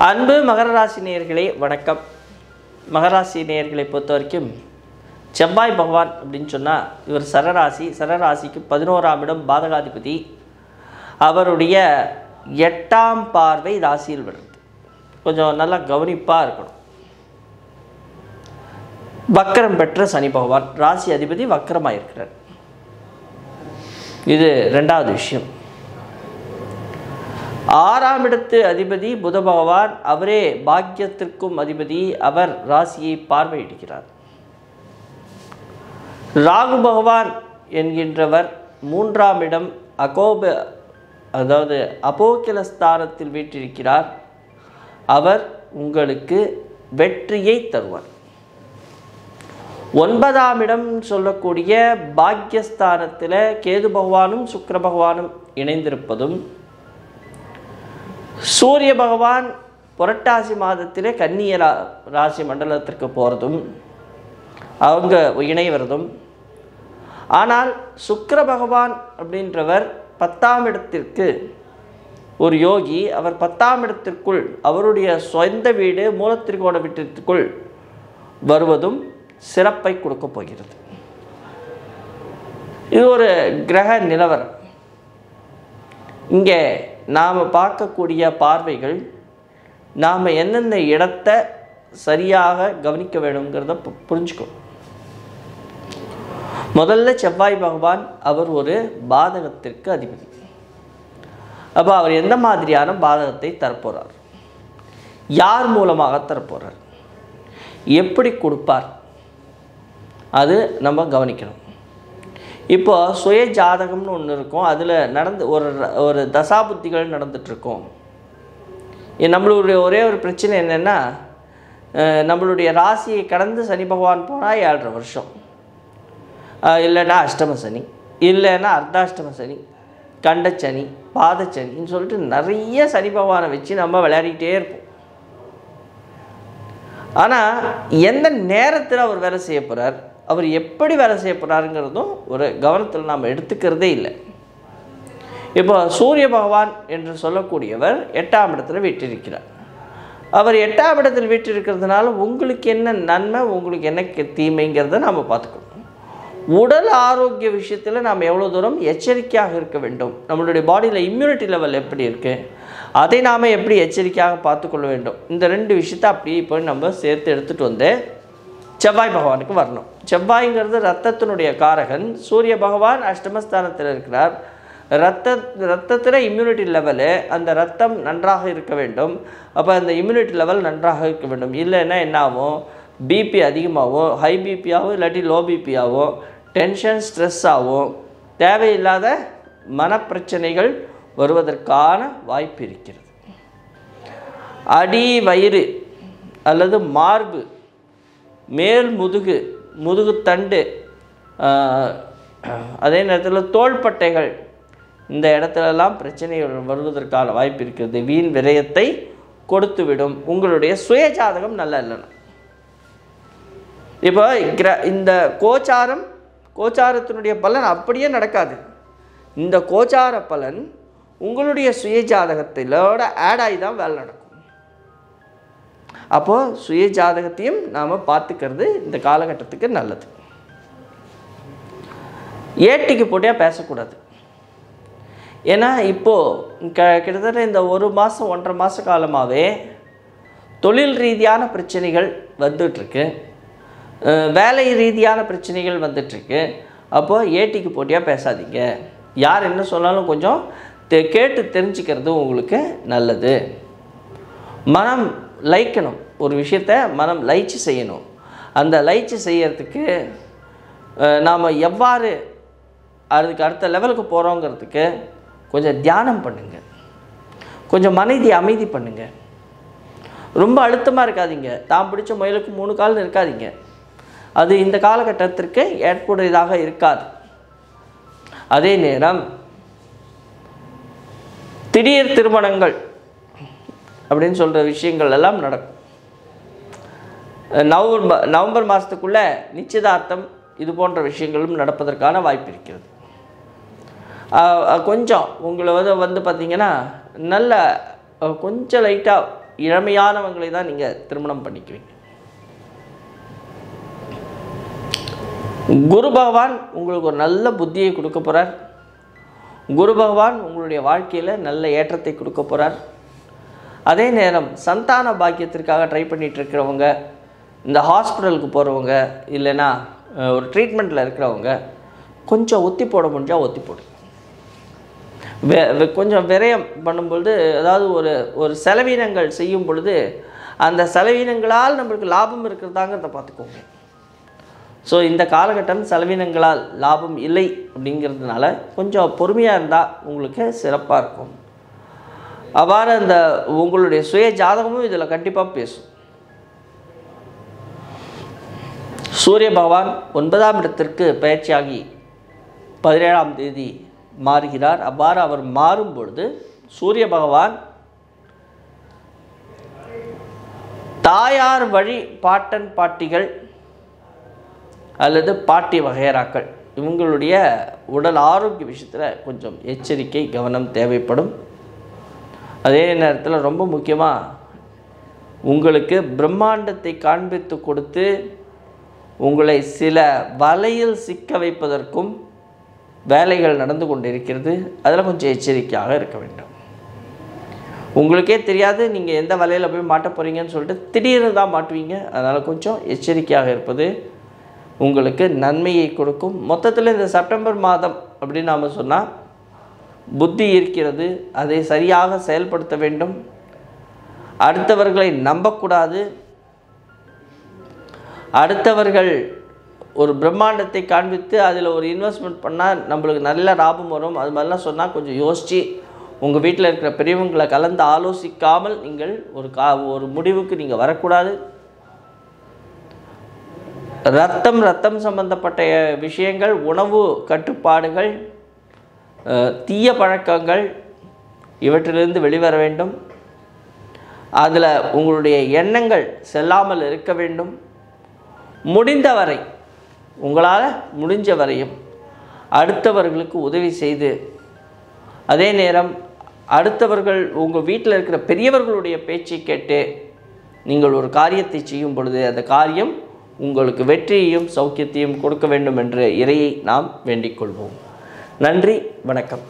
அன்பு மகர ராசி நேயர்களே வணக்கம். மகர ராசி நேயர்களை பொறுத்த வரைக்கும் செவ்வாய் பகவான் அப்படின்னு சொன்னால் இவர் சரராசிக்கு 11ஆம் இடம் பாதகாதிபதி. அவருடைய 8ஆம் பார்வை ராசியில் விடுறது. கொஞ்சம் நல்லா கவனிப்பாக இருக்கணும். வக்கரம் பெற்ற சனி பகவான் ராசி அதிபதி வக்கரமாக இருக்கிறார். இது ரெண்டாவது விஷயம். 6ஆம் இடத்து அதிபதி புத பகவான், அவரே பாக்கியத்திற்கும் அதிபதி, அவர் ராசியை பார்வையிடுகிறார். ராகு பகவான் என்கின்றவர் 3ஆம் இடம் அபோக்கிலஸ்தானத்தில் வீற்றிருக்கிறார். அவர் உங்களுக்கு வெற்றியை தருவார். 9ஆம் இடம் சொல்லக்கூடிய பாக்கியஸ்தானத்தில் கேது பகவானும் சுக்கிர பகவானும் இணைந்திருப்பதும், சூரிய பகவான் புரட்டாசி மாதத்திலே கன்னிய ராசி மண்டலத்திற்கு போகிறதும் அவங்க இணைவதும். ஆனால் சுக்கிர பகவான் அப்படின்றவர் 10ஆம் இடத்திற்கு ஒரு யோகி. அவர் 10ஆம் இடத்திற்குள் அவருடைய சொந்த வீடு மூலத்திற்கோண வீட்டிற்குள் வருவதும் சிறப்பை கொடுக்க போகிறது. இது ஒரு கிரக நிலவரம். இங்கே நாம் பார்க்கக்கூடிய பார்வைகள் நாம் எந்தெந்த இடத்தை சரியாக கவனிக்க வேணுங்கிறத புரிஞ்சுக்கணும். முதல்ல செவ்வாய் பகவான் அவர் ஒரு பாதகத்திற்கு அதிபதி. அப்போ அவர் எந்த மாதிரியான பாதகத்தை தரப்போகிறார், யார் மூலமாக தரப்போகிறார், எப்படி கொடுப்பார், அது நம்ம கவனிக்கணும். இப்போ சுய ஜாதகம்னு ஒன்று இருக்கும். அதில் நடந்து ஒரு தசாபுத்திகள் நடந்துகிட்ருக்கோம். நம்மளுடைய ஒரே ஒரு பிரச்சனை என்னென்னா, நம்மளுடைய ராசியை கடந்து சனி பகவான் போனால் 7.5 வருஷம், இல்லைன்னா அஷ்டம சனி, இல்லைன்னா அர்த்தாஷ்டம சனி, கண்டச்சனி, பாதச்சனின்னு சொல்லிட்டு நிறைய சனி பகவானை வச்சு நம்ம விளையாடிக்கிட்டே இருப்போம். ஆனால் எந்த நேரத்தில் அவர் வேலை செய்ய போகிறார், அவர் எப்படி வேலை செய்ய போகிறாருங்கிறதும் ஒரு கவனத்தில் நாம் எடுத்துக்கிறதே இல்லை. இப்போ சூரிய பகவான் என்று சொல்லக்கூடியவர் 8ஆம் இடத்துல வீற்றிருக்கிறார். அவர் 8ஆம் இடத்தில் வீற்றிருக்கிறதுனால உங்களுக்கு என்ன நன்மை, உங்களுக்கு என்ன தீமைங்கிறத நாம் பார்த்துக்கணும். உடல் ஆரோக்கிய விஷயத்தில் நாம் எவ்வளோ தூரம் எச்சரிக்கையாக இருக்க வேண்டும், நம்மளுடைய பாடியில் இம்யூனிட்டி லெவல் எப்படி இருக்குது, அதை நாம் எப்படி எச்சரிக்கையாக பார்த்துக்கொள்ள வேண்டும். இந்த 2 விஷயத்தை அப்படியே இப்போ நம்ம சேர்த்து எடுத்துகிட்டு வந்து செவ்வாய் பகவானுக்கு வரணும். செவ்வாய்ங்கிறது ரத்தத்தினுடைய காரகன். சூரிய பகவான் அஷ்டமஸ்தானத்தில் இருக்கிறார். ரத்தத்தில் இம்யூனிட்டி லெவலு, அந்த ரத்தம் நன்றாக இருக்க வேண்டும். அப்போ அந்த இம்யூனிட்டி லெவல் நன்றாக இருக்க வேண்டும். இல்லைன்னா என்ன ஆகும், பிபி அதிகமாகவும், ஹை பிபியாகவும் இல்லாட்டி லோ பிபியாகவும், டென்ஷன் ஸ்ட்ரெஸ் ஆகும், தேவையில்லாத மனப்பிரச்சனைகள் வருவதற்கான வாய்ப்பு இருக்கிறது. அடி வயிறு அல்லது மார்பு, மேல் முதுகு தண்டு, அதே நேரத்தில் தோள்பட்டைகள், இந்த இடத்துலலாம் பிரச்சனைகள் வருவதற்கான வாய்ப்பு இருக்கிறது. வீண் விரயத்தை கொடுத்துவிடும் உங்களுடைய சுய ஜாதகம் நல்லா இல்லைன்னா. இப்போ இந்த கோச்சாரத்தினுடைய பலன் அப்படியே நடக்காது. இந்த கோச்சார பலன் உங்களுடைய சுய ஜாதகத்திலோட ஆட் ஆகி தான் வேலை நடக்கும். அப்போது சுய ஜாதகத்தையும் நாம் பார்த்துக்கிறது இந்த காலகட்டத்துக்கு நல்லது. ஏட்டிக்கு போட்டியாக பேசக்கூடாது. ஏன்னா இப்போது கிட்டத்தட்ட இந்த 1 மாதம் 1.5 மாத காலமாகவே தொழில் ரீதியான பிரச்சனைகள் வந்துட்டுருக்கு, வேலை ரீதியான பிரச்சனைகள் வந்துட்டுருக்கு. அப்போது ஏட்டிக்கு போட்டியாக பேசாதீங்க. யார் என்ன சொன்னாலும் கொஞ்சம் கேட்டு தெரிஞ்சுக்கிறது உங்களுக்கு நல்லது. மனம் லைக்கணும், ஒரு விஷயத்தை மனம் லயிச்சு செய்யணும். அந்த லயிச்சு செய்யறதுக்கு நாம் எவ்வாறு அதுக்கு அடுத்த லெவலுக்கு போகிறோங்கிறதுக்கு கொஞ்சம் தியானம் பண்ணுங்கள், கொஞ்சம் அமைதி பண்ணுங்கள். ரொம்ப அழுத்தமாக இருக்காதீங்க, தான் பிடிச்ச முயலுக்கு 3 கால்னு இருக்காதீங்க. அது இந்த காலகட்டத்திற்கு ஏற்புடையதாக இருக்காது. அதே நேரம் திடீர் திருமணங்கள் அப்படின்னு சொல்கிற விஷயங்கள் எல்லாம் நடக்கும். நவம்பர் மாதத்துக்குள்ளே நிச்சயதார்த்தம் இது போன்ற விஷயங்களும் நடப்பதற்கான வாய்ப்பு இருக்கிறது. கொஞ்சம் உங்களை வந்து பார்த்திங்கன்னா நல்ல கொஞ்சம் லைட்டாக இளமையானவங்களை தான் நீங்கள் திருமணம் பண்ணிக்குவீங்க. குரு பகவான் உங்களுக்கு ஒரு நல்ல புத்தியை கொடுக்க போகிறார். குரு பகவான் உங்களுடைய வாழ்க்கையில் நல்ல ஏற்றத்தை கொடுக்க போகிறார். அதே நேரம் சந்தான பாக்கியத்திற்காக ட்ரை பண்ணிகிட்டு இருக்கிறவங்க, இந்த ஹாஸ்பிட்டலுக்கு போகிறவங்க, இல்லைன்னா ஒரு ட்ரீட்மெண்ட்டில் இருக்கிறவங்க கொஞ்சம் ஒத்தி போட முடிஞ்சால் ஒத்தி போடுங்க. கொஞ்சம் விரயம் பண்ணும்பொழுது, அதாவது ஒரு செலவினங்கள் செய்யும் பொழுது அந்த செலவினங்களால் நம்மளுக்கு லாபம் இருக்கிறதாங்கிறத பார்த்துக்கோங்க. ஸோ இந்த காலகட்டம் செலவினங்களால் லாபம் இல்லை அப்படிங்கிறதுனால கொஞ்சம் பொறுமையாக இருந்தால் உங்களுக்கு சிறப்பாக இருக்கும். அவ்வாறு அந்த உங்களுடைய சுய ஜாதகமும் இதில் கண்டிப்பாக பேசும். சூரிய பகவான் 9ஆம் இடத்திற்கு பயிற்சியாகி 17ஆம் தேதி மாறுகிறார். அவ்வாறு அவர் மாறும் பொழுது சூரிய பகவான் தாயார் வழி பாட்டன் பாட்டிகள் அல்லது பாட்டி வகையறாக்கள் இவங்களுடைய உடல் ஆரோக்கிய விஷயத்தில் கொஞ்சம் எச்சரிக்கை கவனம் தேவைப்படும். அதே நேரத்தில் ரொம்ப முக்கியமாக உங்களுக்கு பிரம்மாண்டத்தை காண்பித்து கொடுத்து உங்களை சில வலையில் சிக்க வைப்பதற்கும் வேலைகள் நடந்து கொண்டிருக்கிறது. அதில் கொஞ்சம் எச்சரிக்கையாக இருக்க வேண்டும். உங்களுக்கே தெரியாது நீங்கள் எந்த வலையில் போய் மாட்ட போகிறீங்கன்னு சொல்லிட்டு திடீர்னு தான் மாட்டுவீங்க. அதனால் கொஞ்சம் எச்சரிக்கையாக இருப்பது உங்களுக்கு நன்மையை கொடுக்கும். மொத்தத்தில் இந்த செப்டம்பர் மாதம் அப்படின்னு நாம் சொன்னால் புத்தி இருக்கிறது, அதை சரியாக செயல்படுத்த வேண்டும். அடுத்தவர்களை நம்பக்கூடாது. அடுத்தவர்கள் ஒரு பிரம்மாண்டத்தை காண்பித்து அதில் ஒரு இன்வெஸ்ட்மெண்ட் பண்ணால் நம்மளுக்கு நல்ல லாபம் வரும், அது மாதிரிலாம் சொன்னால் கொஞ்சம் யோசித்து உங்கள் வீட்டில் இருக்கிற பெரியவங்களை கலந்து ஆலோசிக்காமல் நீங்கள் ஒரு முடிவுக்கு நீங்கள் வரக்கூடாது. ரத்தம் சம்பந்தப்பட்ட விஷயங்கள், உணவு கட்டுப்பாடுகள், தீய பழக்கங்கள் இவற்றிலிருந்து வெளிவர வேண்டும். அதில் உங்களுடைய எண்ணங்கள் செல்லாமல் இருக்க வேண்டும். முடிந்தவரை உங்களால் முடிஞ்ச வரையும் அடுத்தவர்களுக்கு உதவி செய்து, அதே நேரம் அடுத்தவர்கள் உங்கள் வீட்டில் இருக்கிற பெரியவர்களுடைய பேச்சை கேட்டு நீங்கள் ஒரு காரியத்தை செய்யும் பொழுது அந்த காரியம் உங்களுக்கு வெற்றியையும் சௌக்கியத்தையும் கொடுக்க வேண்டும் என்று இறையை நாம் வேண்டிக் கொள்வோம். நன்றி, வணக்கம்.